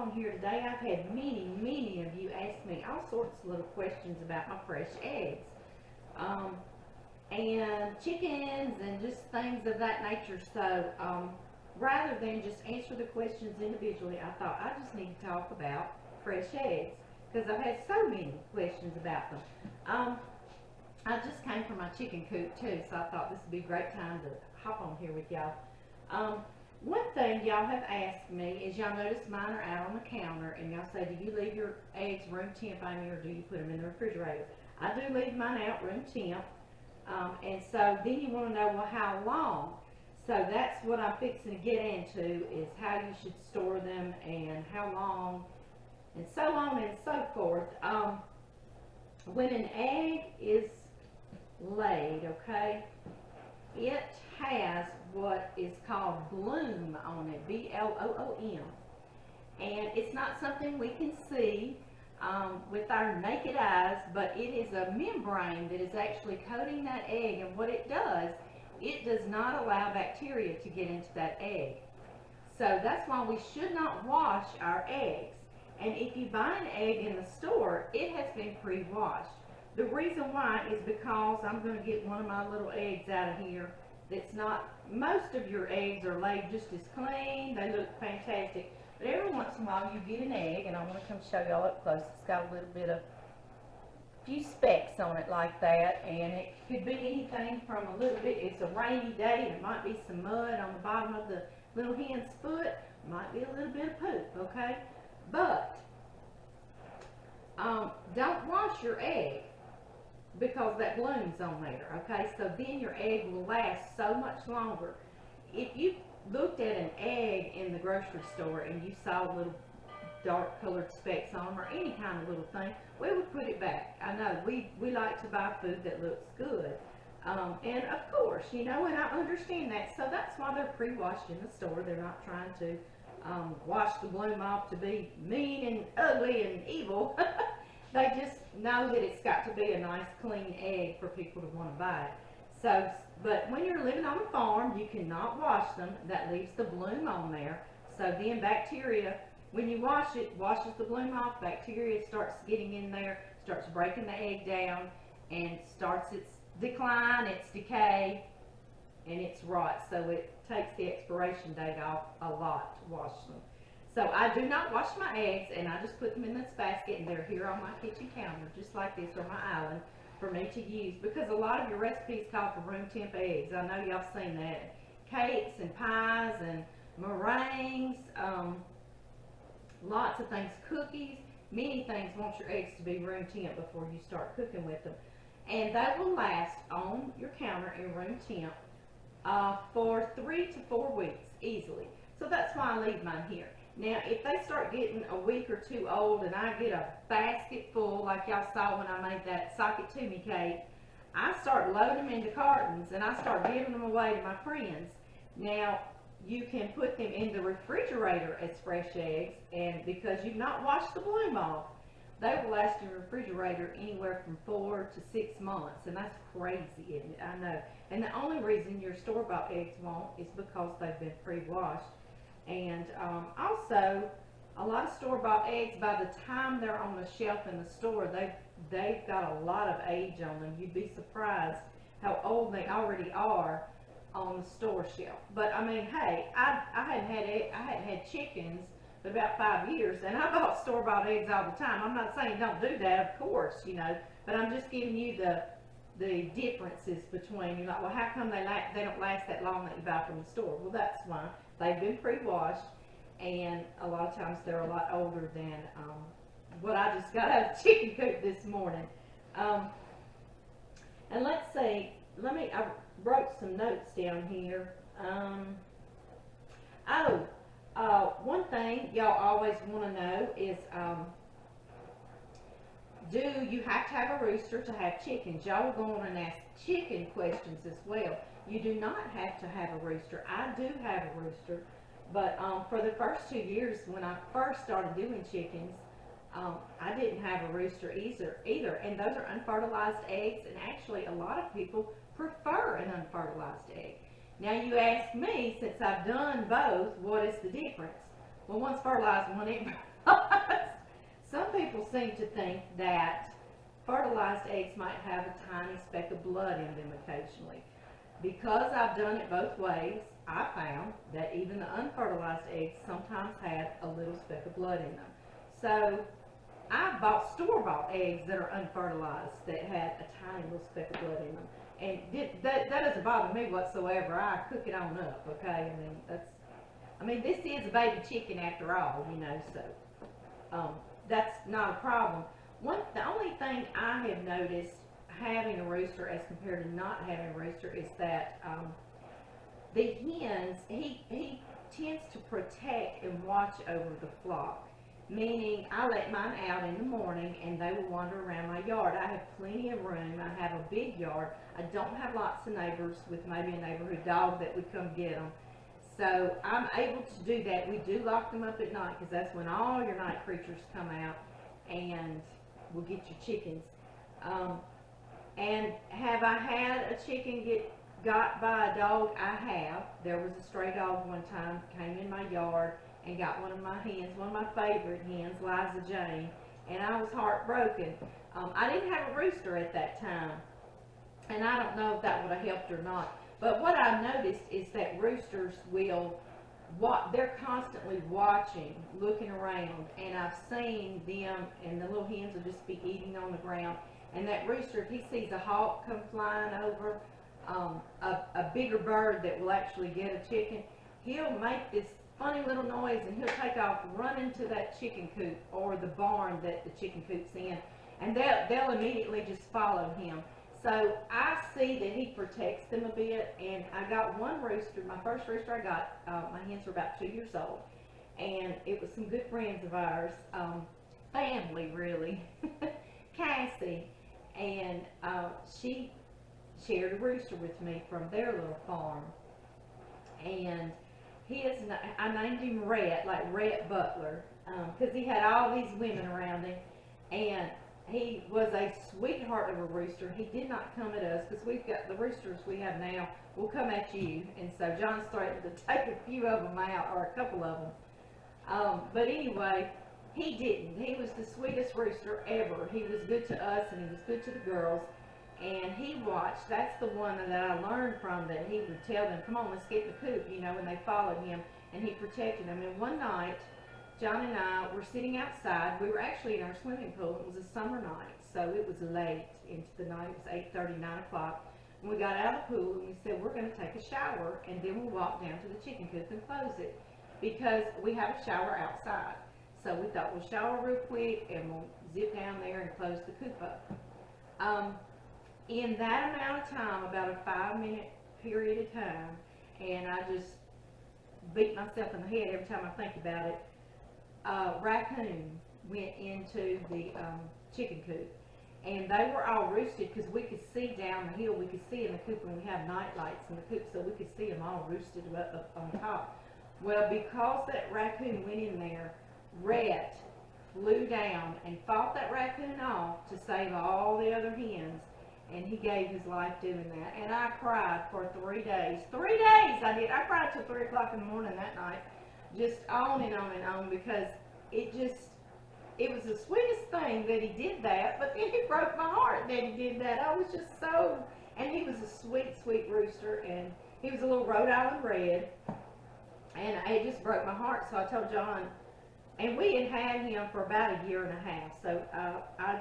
on here today. I've had many of you ask me all sorts of little questions about my fresh eggs. And chickens and just things of that nature. So rather than just answer the questions individually, I thought I just need to talk about fresh eggs because I've had so many questions about them. I just came from my chicken coop too, so I thought this would be a great time to hop on here with y'all. One thing y'all have asked me is y'all notice mine are out on the counter, and y'all say, do you leave your eggs room temp, Amy, or do you put them in the refrigerator? I do leave mine out room temp. And so then you want to know, well, how long? So that's what I'm fixing to get into, is how you should store them and how long and so on and so forth. When an egg is laid, okay, it has what is called bloom on it, B-L-O-O-M. And it's not something we can see with our naked eyes, but it is a membrane that is actually coating that egg, and what it does not allow bacteria to get into that egg. So that's why we should not wash our eggs. And if you buy an egg in the store, it has been pre-washed. The reason why is because I'm going to get one of my little eggs out of here that's not, most of your eggs are laid just as clean, they look fantastic. But every once in a while you get an egg, and I want to come show y'all up close. It's got a little bit of, few specks on it like that, and it could be anything from a little bit, it's a rainy day, there might be some mud on the bottom of the little hen's foot, might be a little bit of poop, okay? But don't wash your egg because that bloom's on there, okay? So then your egg will last so much longer. If you looked at an egg in the grocery store and you saw little dark colored specks on them or any kind of little thing, we would put it back. I know we like to buy food that looks good, and of course, you know, and I understand that, so that's why they're pre-washed in the store. They're not trying to wash the bloom off to be mean and ugly and evil. They just know that it's got to be a nice clean egg for people to want to buy it. So, but when you're living on a farm, you cannot wash them. That leaves the bloom on there. So then bacteria, when you wash it, washes the bloom off, bacteria starts getting in there, starts breaking the egg down, and starts its decline, its decay, and its rot. So it takes the expiration date off a lot to wash them. So I do not wash my eggs, and I just put them in this basket, and they're here on my kitchen counter, just like this, or my island, for me to use, because a lot of your recipes call for room temp eggs. I know y'all seen that. Cakes and pies and meringues, lots of things, cookies, many things want your eggs to be room temp before you start cooking with them. And they will last on your counter in room temp for 3 to 4 weeks easily. So that's why I leave mine here. Now, if they start getting a week or two old and I get a basket full, like y'all saw when I made that sock it to me cake, I start loading them into cartons and I start giving them away to my friends. Now, you can put them in the refrigerator as fresh eggs, and because you've not washed the bloom off, they will last in your refrigerator anywhere from 4 to 6 months, and that's crazy, isn't it? I know. And the only reason your store-bought eggs won't is because they've been pre-washed. And also, a lot of store-bought eggs, by the time they're on the shelf in the store, they've got a lot of age on them. You'd be surprised how old they already are on the store shelf. But I mean, hey, I hadn't had chickens for about 5 years, and I bought store-bought eggs all the time. I'm not saying don't do that, of course, you know, but I'm just giving you the differences between, you're like, well, how come they don't last that long that you buy from the store? Well, that's why. They've been pre-washed, and a lot of times they're a lot older than what I just got out of the chicken coop this morning. And let's see, I wrote some notes down here. One thing y'all always want to know is, do you have to have a rooster to have chickens? Y'all are going to ask chicken questions as well. You do not have to have a rooster. I do have a rooster, but for the first 2 years when I first started doing chickens, I didn't have a rooster either, and those are unfertilized eggs, and actually a lot of people prefer an unfertilized egg. Now you ask me, since I've done both, what is the difference? Well, one's fertilized and one ain't Some people seem to think that fertilized eggs might have a tiny speck of blood in them occasionally. Because I've done it both ways, I found that even the unfertilized eggs sometimes had a little speck of blood in them. So I bought store-bought eggs that are unfertilized that had a tiny little speck of blood in them. And that doesn't bother me whatsoever. I cook it on up, okay? I mean, this is a baby chicken after all, you know, so that's not a problem. The only thing I have noticed having a rooster as compared to not having a rooster is that the hens, he tends to protect and watch over the flock. Meaning, I let mine out in the morning and they will wander around my yard. I have plenty of room. I have a big yard. I don't have lots of neighbors with maybe a neighborhood dog that would come get them. So I'm able to do that. We do lock them up at night because that's when all your night creatures come out and will get your chickens. And have I had a chicken get got by a dog? I have. There was a stray dog one time, came in my yard and got one of my hens, one of my favorite hens, Liza Jane, and I was heartbroken. I didn't have a rooster at that time, and I don't know if that would have helped or not. But what I've noticed is that roosters they're constantly watching, looking around, and I've seen them, and the little hens will just be eating on the ground, and that rooster, if he sees a hawk come flying over, a bigger bird that will actually get a chicken, he'll make this funny little noise and he'll take off, run into that chicken coop or the barn that the chicken coop's in, and they'll immediately just follow him. So I see that he protects them a bit, and I got one rooster, my first rooster I got, my hens were about 2 years old, and it was some good friends of ours, family really, Cassie, and she shared a rooster with me from their little farm, and I named him Rhett, like Rhett Butler, because he had all these women around him, and he was a sweetheart of a rooster. He did not come at us, because we've got the roosters we have now will come at you, and so John's threatened to take a few of them out, or a couple of them. But anyway, he didn't. He was the sweetest rooster ever. He was good to us, and he was good to the girls. And he watched. That's the one that I learned from, that he would tell them, come on, let's get in the coop, you know, and they followed him, and he protected them. And one night, John and I were sitting outside. We were actually in our swimming pool. It was a summer night, so it was late into the night. It was 8:30, 9 o'clock. And we got out of the pool, and we said, we're going to take a shower, and then we'll walk down to the chicken coop and close it, because we have a shower outside. So we thought, we'll shower real quick, and we'll zip down there and close the coop up. In that amount of time, about a 5-minute period of time, and I just beat myself in the head every time I think about it, raccoon went into the chicken coop, and they were all roosted because we could see down the hill. We could see in the coop, and we have night lights in the coop, so we could see them all roosted up on top. Well, because that raccoon went in there, Rhett flew down and fought that raccoon off to save all the other hens. And he gave his life doing that. And I cried for 3 days. 3 days I did. I cried till 3 o'clock in the morning that night. Just on and on and on, because it was the sweetest thing that he did that, but then it broke my heart that he did that. I was just so, and he was a sweet, sweet rooster, and he was a little Rhode Island red, and it just broke my heart. So I told John, and we had him for about 1.5 years, so I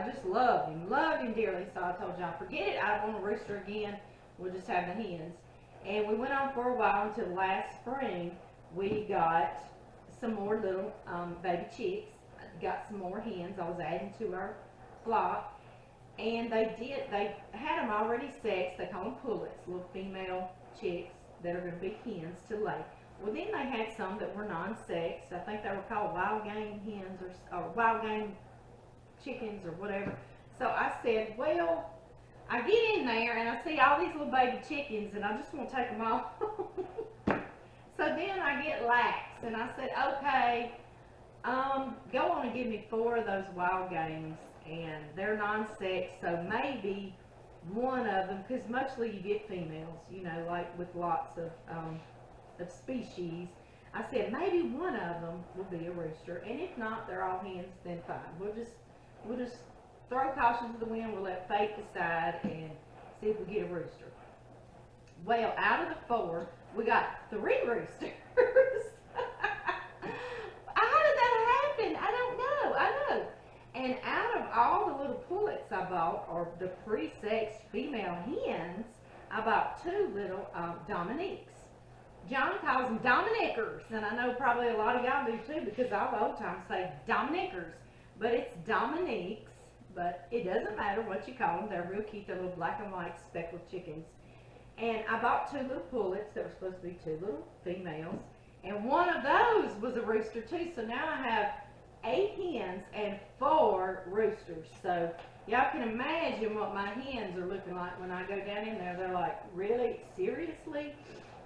just loved him dearly. So I told John, forget it, I don't want a rooster again, we'll just have the hens. And we went on for a while until last spring. We got some more little baby chicks, got some more hens. I was adding to our flock, and they had them already sexed. They call them pullets, little female chicks that are going to be hens to lay. Well, then they had some that were non-sexed. I think they were called wild game hens, or wild game chickens, or whatever. So I said, well, I get in there and I see all these little baby chickens, and I just want to take them all. So then I get lax, and I said, okay, go on and give me 4 of those wild games, and they're non-sex, so maybe one of them, because mostly you get females, you know, like with lots of species. I said maybe one of them will be a rooster, and if not, they're all hens, then fine. We'll just throw caution to the wind. We'll let fate decide and see if we get a rooster. Well, out of the 4, we got 3 roosters. How did that happen? I don't know. I know. And out of all the little pullets I bought, or the pre-sexed female hens, I bought 2 little Dominiques. John calls them Dominickers, and I know probably a lot of y'all do too, because all the old times say Dominickers, but it's Dominiques. But it doesn't matter what you call them. They're real cute. They're little black and white speckled chickens. And I bought 2 little pullets that were supposed to be 2 little females, and one of those was a rooster too. So now I have 8 hens and 4 roosters. So y'all can imagine what my hens are looking like when I go down in there. They're like, really? Seriously?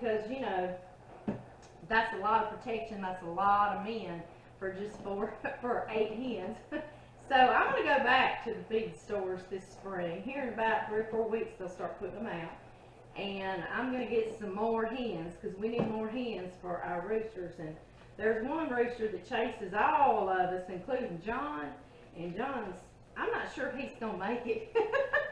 Because, you know, that's a lot of protection. That's a lot of men for just for 8 hens. So I'm going to go back to the feed stores this spring. Here in about 3 or 4 weeks, they'll start putting them out. And I'm going to get some more hens, because we need more hens for our roosters. And there's one rooster that chases all of us, including John. And John's, I'm not sure if he's going to make it.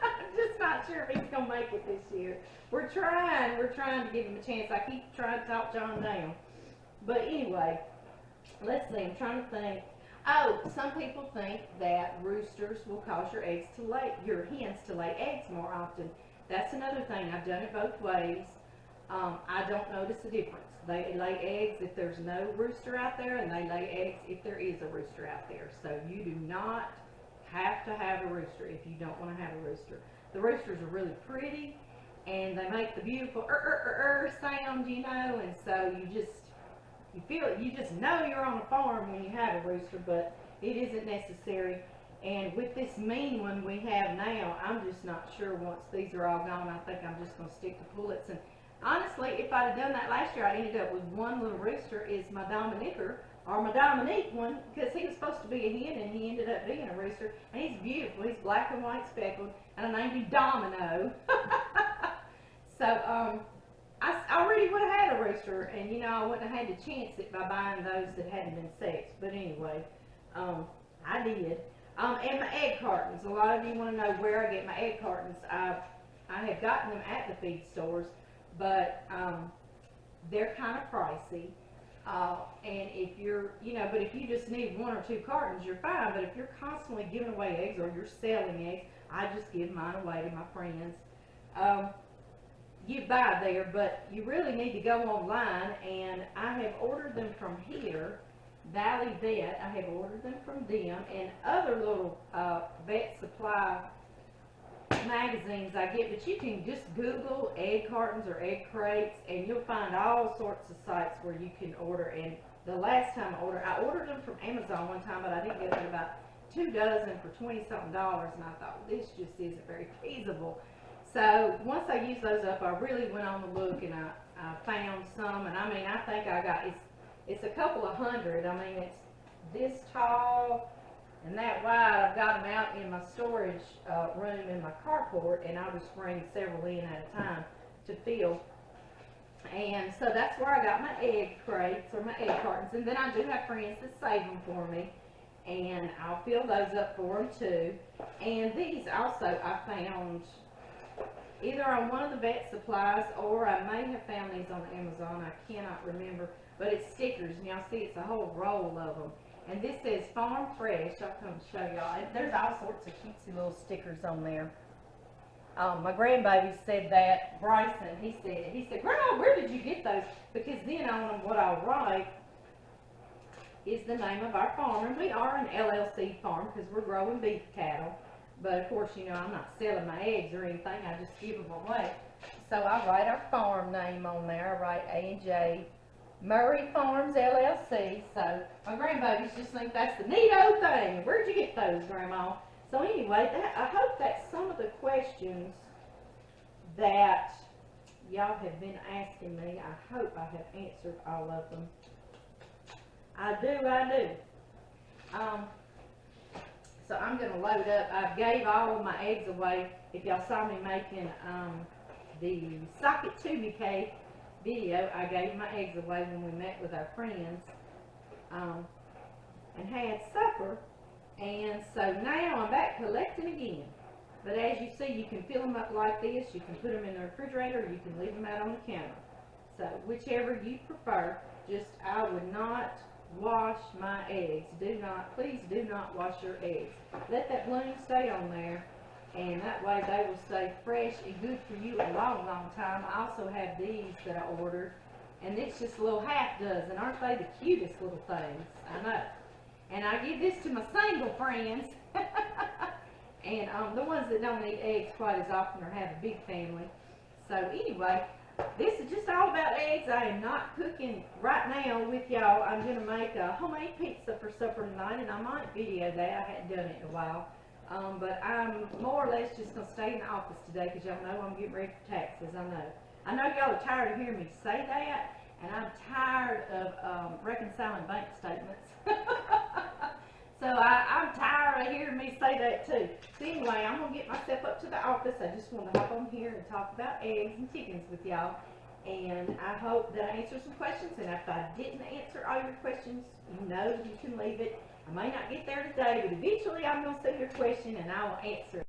I'm just not sure if he's going to make it this year. We're trying to give him a chance. I keep trying to talk John down. But anyway, let's see, I'm trying to think. Oh, some people think that roosters will cause your hens to lay eggs more often. That's another thing. I've done it both ways. I don't notice a difference. They lay eggs if there's no rooster out there, and they lay eggs if there is a rooster out there. So you do not have to have a rooster if you don't want to have a rooster. The roosters are really pretty, and they make the beautiful sound, you know, and so you feel it. You just know you're on a farm when you have a rooster, but it isn't necessary. And with this mean one we have now, I'm just not sure once these are all gone. I think I'm just going to stick to pullets. And honestly, if I'd have done that last year, I'd ended up with one little rooster is my Dominicker, or my Dominique one, because he was supposed to be a hen and he ended up being a rooster. And he's beautiful. He's black and white speckled, and I named him Domino. So I already would have had a rooster, and you know, I wouldn't have had to chance it by buying those that hadn't been sexed. But anyway, I did. And my egg cartons. A lot of you want to know where I get my egg cartons. I have gotten them at the feed stores, but they're kind of pricey. And if you're, you know, but if you just need 1 or 2 cartons, you're fine. But if you're constantly giving away eggs or you're selling eggs, I just give mine away to my friends. You buy there, but you really need to go online, and I have ordered them from here. Valley Vet, I have ordered them from them, and other little vet supply magazines I get, but you can just Google egg cartons or egg crates, and you'll find all sorts of sites where you can order. And the last time I ordered them from Amazon one time, but I did get about 2 dozen for $20-something, and I thought, well, this just isn't very feasible. So once I used those up, I really went on the look, and I found some, and I mean, I think I got, it's a couple of hundred. I mean, it's this tall and that wide. I've got them out in my storage room in my carport, and I just bring several in at a time to fill. And so that's where I got my egg crates or my egg cartons. And then I do have friends that save them for me, and I'll fill those up for them too. And these also I found either on one of the vet supplies, or I may have found these on Amazon. I cannot remember. But it's stickers, and y'all see it's a whole roll of them. And this says Farm Fresh. I'll come show y'all. There's all sorts of cutesy little stickers on there. My grandbaby said that, Bryson, he said, Grandma, where did you get those? Because then on them, what I'll write is the name of our farm. And we are an LLC farm because we're growing beef cattle. But of course, you know, I'm not selling my eggs or anything. I just give them away. So I write our farm name on there. I write A&J Murray Farms LLC. So my grandbabies just think that's the neato thing. Where'd you get those, Grandma? So anyway, I hope that's some of the questions that y'all have been asking me. I hope I have answered all of them. I do. So I'm going to load up. I gave all of my eggs away. If y'all saw me making the socket tubby cake video, I gave my eggs away when we met with our friends, and had supper, and so now I'm back collecting again. But as you see, you can fill them up like this, you can put them in the refrigerator, or you can leave them out on the counter. So whichever you prefer. Just, I would not wash my eggs. Please do not wash your eggs. Let that bloom stay on there, and that way they will stay fresh and good for you a long, long time. I also have these that I ordered, and it's just a little half dozen. Aren't they the cutest little things? I know. And I give this to my single friends, and the ones that don't eat eggs quite as often or have a big family. So anyway, this is just all about eggs. I am not cooking right now with y'all. I'm going to make a homemade pizza for supper tonight, and I might video that. I hadn't done it in a while. But I'm more or less just going to stay in the office today because y'all know I'm getting ready for taxes. I know y'all are tired of hearing me say that, and I'm tired of reconciling bank statements. So I'm tired of hearing me say that too. So anyway, I'm going to get myself up to the office. I just wanted to hop on here and talk about eggs and chickens with y'all. And I hope that I answered some questions. And if I didn't answer all your questions, you know you can leave it. I may not get there today, but eventually I'm going to see your question and I will answer it.